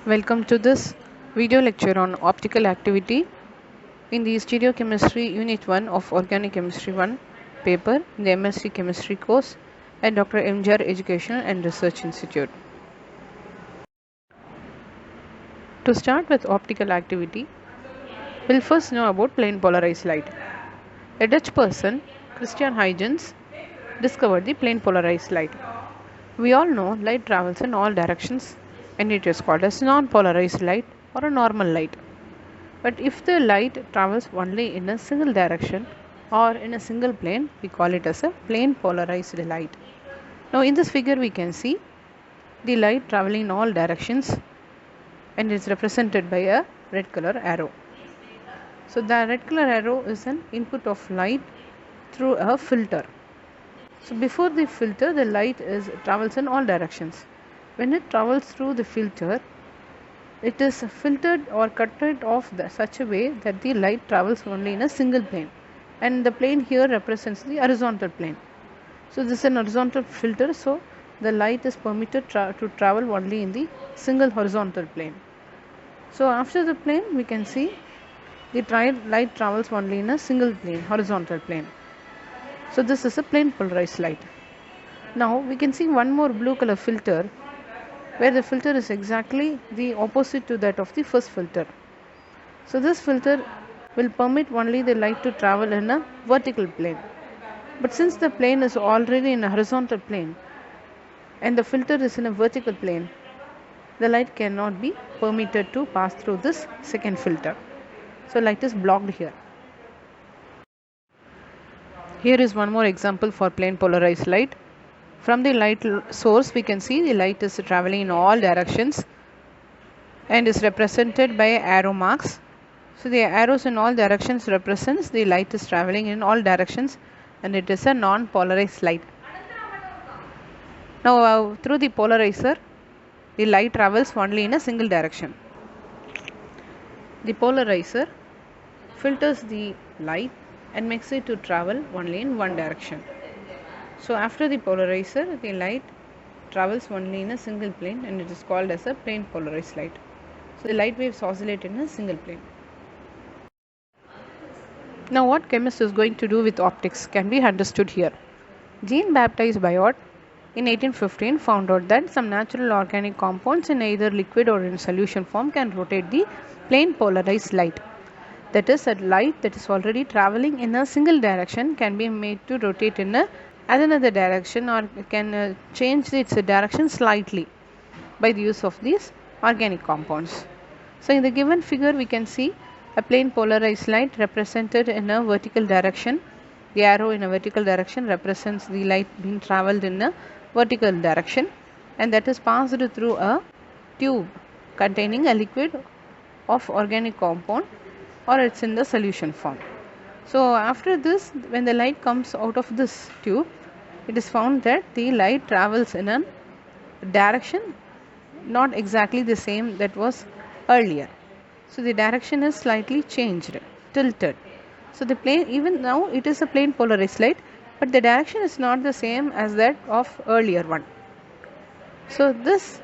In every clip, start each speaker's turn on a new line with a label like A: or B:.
A: Welcome to this video lecture on optical activity in the Stereochemistry Unit 1 of Organic Chemistry 1 paper in the MSc Chemistry course at Dr. M.J.R. Educational and Research Institute. To start with optical activity, we'll first know about plane polarized light. A Dutch person, Christian Huygens, discovered the plane polarized light. We all know light travels in all directions and it is called as non-polarized light or a normal light. But if the light travels only in a single direction or in a single plane, we call it as a plane polarized light. Now in this figure we can see the light traveling in all directions and it's represented by a red color arrow. So the red color arrow is an input of light through a filter. So before the filter, the light travels in all directions. When it travels through the filter, it is filtered or cut off such a way that the light travels only in a single plane, and the plane here represents the horizontal plane. So this is an horizontal filter, so the light is permitted to travel only in the single horizontal plane. So after the plane, we can see the light travels only in a single plane, horizontal plane. So this is a plane polarized light. Now we can see one more blue color filter where the filter is exactly the opposite to that of the first filter. So this filter will permit only the light to travel in a vertical plane. But since the plane is already in a horizontal plane and the filter is in a vertical plane, the light cannot be permitted to pass through this second filter. So light is blocked here. Here is one more example for plane polarized light. From the light source we can see the light is traveling in all directions and is represented by arrow marks. So the arrows in all directions represents the light is traveling in all directions and it is a non-polarized light. Now through the polarizer the light travels only in a single direction. The polarizer filters the light and makes it to travel only in one direction. So after the polarizer, the light travels only in a single plane and it is called as a plane polarized light. So the light waves oscillate in a single plane. Now what chemist is going to do with optics can be understood here. Jean-Baptiste Biot in 1815 found out that some natural organic compounds in either liquid or in solution form can rotate the plane polarized light. That is, a light that is already traveling in a single direction can be made to rotate in another direction or can change its direction slightly by the use of these organic compounds. So in the given figure we can see a plane polarized light represented in a vertical direction. The arrow in a vertical direction represents the light being traveled in a vertical direction and that is passed through a tube containing a liquid of organic compound or it's in the solution form. So after this, when the light comes out of this tube, it is found that the light travels in a direction not exactly the same that was earlier. So the direction is slightly changed, tilted. So the plane, even now it is a plane polarized light, but the direction is not the same as that of earlier one. So this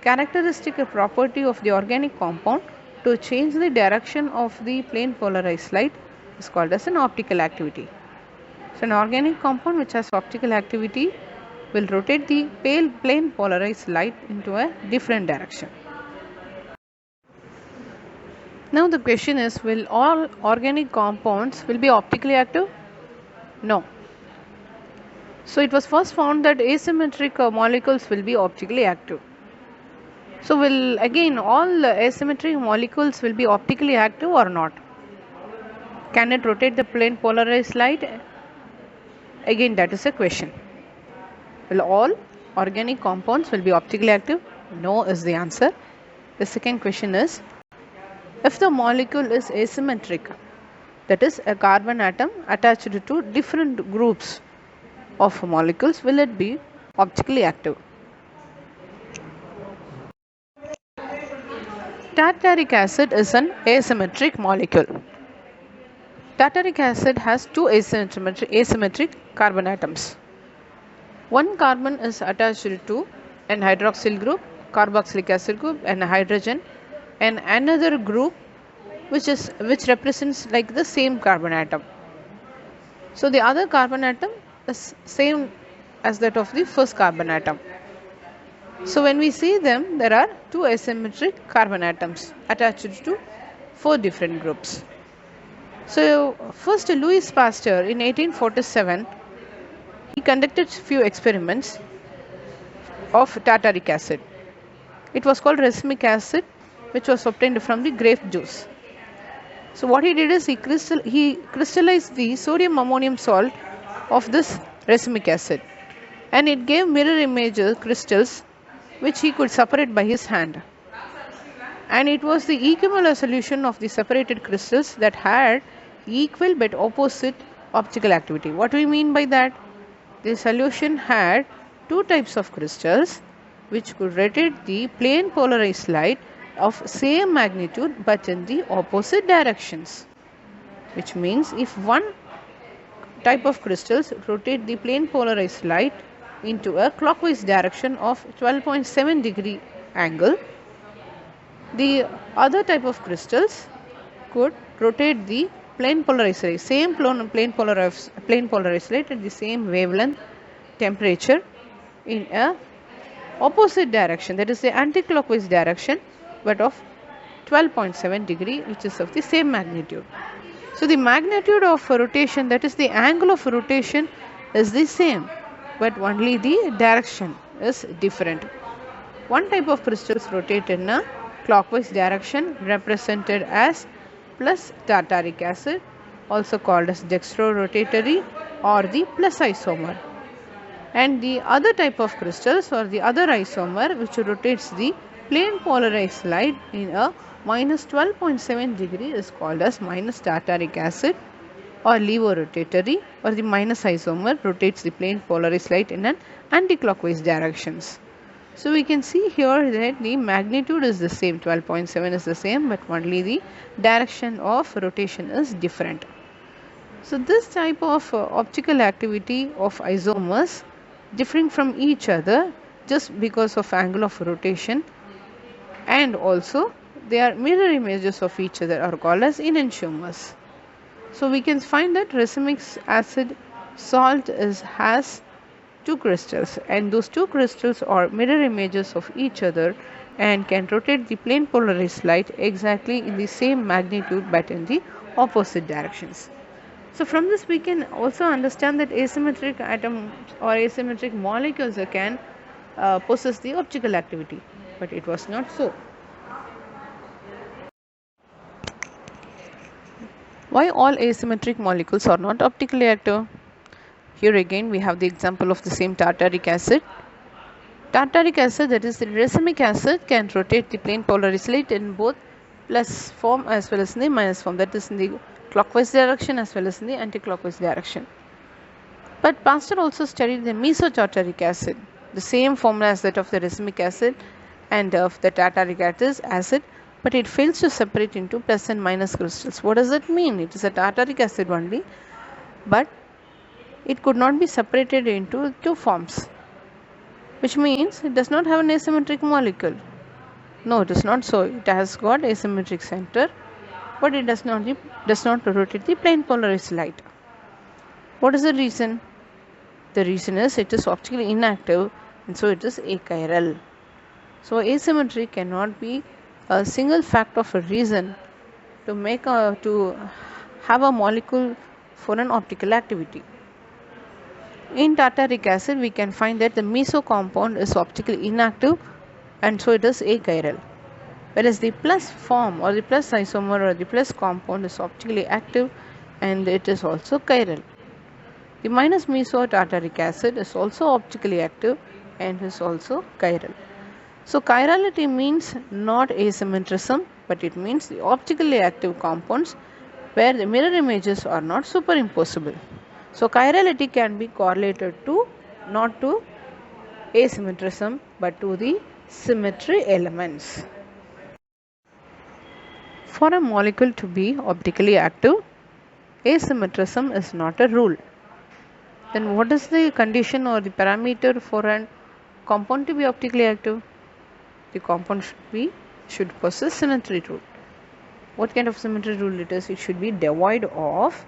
A: characteristic property of the organic compound to change the direction of the plane polarized light is called as an optical activity. So an organic compound which has optical activity will rotate the plane polarized light into a different direction. Now the question is, will all organic compounds will be optically active? No. So it was first found that asymmetric molecules will be optically active. So will again all asymmetric molecules will be optically active or not? Can it rotate the plane polarized light? Again that is a question. Will all organic compounds will be optically active? No is the answer. The second question is, if the molecule is asymmetric, that is a carbon atom attached to different groups of molecules, will it be optically active? Tartaric acid is an asymmetric molecule. Tartaric acid has two asymmetric carbon atoms. One carbon is attached to an hydroxyl group carboxylic acid group and a hydrogen, and another group which represents like the same carbon atom. So the other carbon atom is same as that of the first carbon atom. So when we see them, there are two asymmetric carbon atoms attached to four different groups. So first, Louis Pasteur in 1847, he conducted few experiments of tartaric acid. It was called racemic acid, which was obtained from the grape juice. So what he did is he crystallized the sodium ammonium salt of this racemic acid, and it gave mirror image crystals which he could separate by his hand. And it was the equimolar solution of the separated crystals that had equal but opposite optical activity. What do we mean by that? The solution had two types of crystals which could rotate the plane polarized light of same magnitude but in the opposite directions. Which means if one type of crystals rotate the plane polarized light into a clockwise direction of 12.7 degree angle, the other type of crystals could rotate the plane polarized light, same plane polarized light at the same wavelength, temperature in a opposite direction, that is the anti-clockwise direction, but of 12.7 degree, which is of the same magnitude. So the magnitude of rotation, that is the angle of rotation, is the same, but only the direction is different. One type of crystals rotate in a clockwise direction, represented as plus tartaric acid, also called as dextrorotatory or the plus isomer. And the other type of crystals or the other isomer which rotates the plane polarized light in a minus 12.7 degree is called as minus tartaric acid or levorotatory, or the minus isomer rotates the plane polarized light in an anti-clockwise directions. So we can see here that the magnitude is the same, 12.7 is the same, but only the direction of rotation is different. So this type of optical activity of isomers differing from each other just because of angle of rotation, and also they are mirror images of each other, are called as enantiomers. So we can find that racemic acid salt has two crystals, and those two crystals are mirror images of each other and can rotate the plane polarized light exactly in the same magnitude but in the opposite directions. So from this we can also understand that asymmetric atoms or asymmetric molecules can possess the optical activity, but it was not so. Why all asymmetric molecules are not optically active? Here again we have the example of the same tartaric acid. Tartaric acid, that is the racemic acid, can rotate the plane polarized light in both plus form as well as in the minus form, that is in the clockwise direction as well as in the anti-clockwise direction. But Pasteur also studied the mesotartaric acid, the same formula as that of the racemic acid and of the tartaric acid, but it fails to separate into plus and minus crystals. What does that mean? It is a tartaric acid only, but it could not be separated into two forms, which means it does not have an asymmetric molecule. No, it is not so. It has got asymmetric center, but it does not rotate the plane polarized light. What is the reason? The reason is it is optically inactive, and so it is achiral. So asymmetry cannot be a single fact of a reason to have a molecule for an optical activity. In tartaric acid, we can find that the meso compound is optically inactive, and so it is achiral. Whereas the plus form or the plus isomer or the plus compound is optically active, and it is also chiral. The minus meso tartaric acid is also optically active and is also chiral. So chirality means not asymmetrism, but it means the optically active compounds where the mirror images are not superimposable. So chirality can be correlated to not to asymmetrism but to the symmetry elements. For a molecule to be optically active, asymmetrism is not a rule. Then what is the condition or the parameter for a compound to be optically active? the compound should possess symmetry rule. What kind of symmetry rule it is? It should be devoid of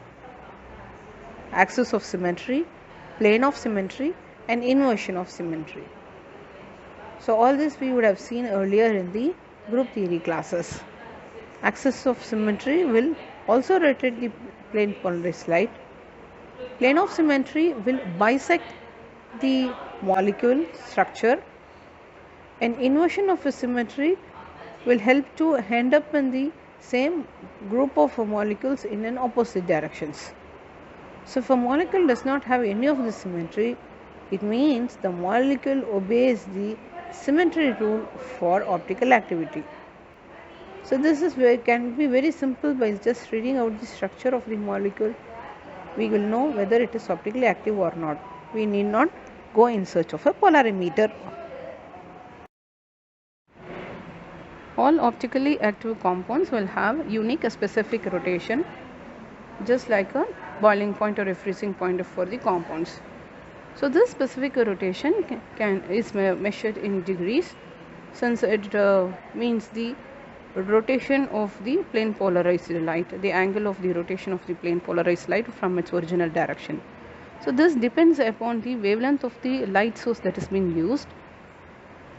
A: axis of symmetry, plane of symmetry, and inversion of symmetry. So all this we would have seen earlier in the group theory classes. Axis of symmetry will also rotate the plane polarized light. Plane of symmetry will bisect the molecule structure, and inversion of a symmetry will help to end up in the same group of molecules in an opposite directions. So if a molecule does not have any of the symmetry, it means the molecule obeys the symmetry rule for optical activity. So this is can be very simple. By just reading out the structure of the molecule, we will know whether it is optically active or not. We need not go in search of a polarimeter. All optically active compounds will have unique specific rotation, just like a boiling point or a freezing point for the compounds. So this specific rotation is measured in degrees, since it means the rotation of the plane polarized light, the angle of the rotation of the plane polarized light from its original direction. So this depends upon the wavelength of the light source that has been used,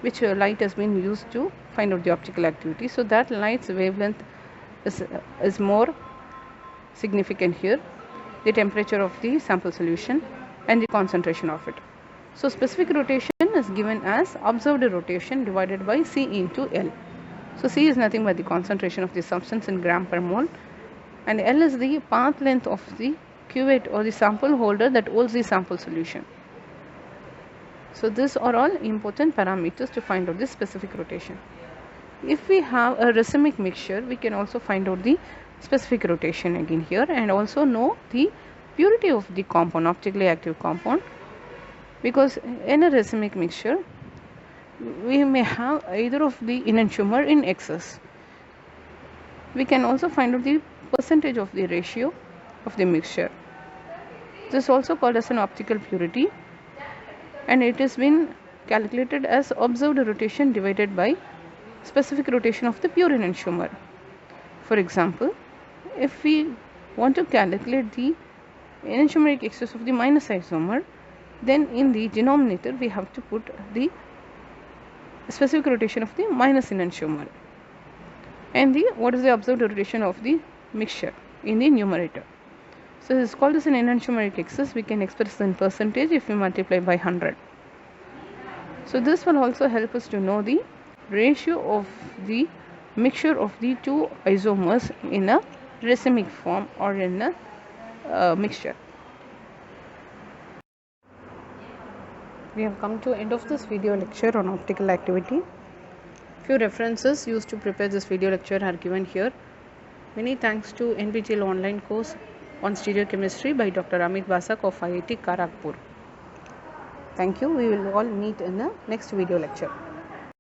A: which light has been used to find out the optical activity. So that light's wavelength is more significant here, the temperature of the sample solution and the concentration of it. So specific rotation is given as observed rotation divided by C into L. So C is nothing but the concentration of the substance in gram per mole, and L is the path length of the cuvette or the sample holder that holds the sample solution. So these are all important parameters to find out the specific rotation. If we have a racemic mixture, we can also find out the specific rotation again here, and also know the purity of the compound, optically active compound, because in a racemic mixture we may have either of the enantiomer in excess. We can also find out the percentage of the ratio of the mixture. This is also called as an optical purity, and it has been calculated as observed rotation divided by specific rotation of the pure enantiomer. For example, if we want to calculate the enantiomeric excess of the minus isomer, then in the denominator we have to put the specific rotation of the minus enantiomer, and the what is the observed rotation of the mixture in the numerator. So this is called as an enantiomeric excess. We can express in percentage if we multiply by 100. So this will also help us to know the ratio of the mixture of the two isomers in a racemic form or in a mixture. We have come to end of this video lecture on optical activity. Few references used to prepare this video lecture are given here. Many thanks to NPTEL online course on stereochemistry by Dr. Amit Basak of IIT Kharagpur. Thank you. We will all meet in the next video lecture.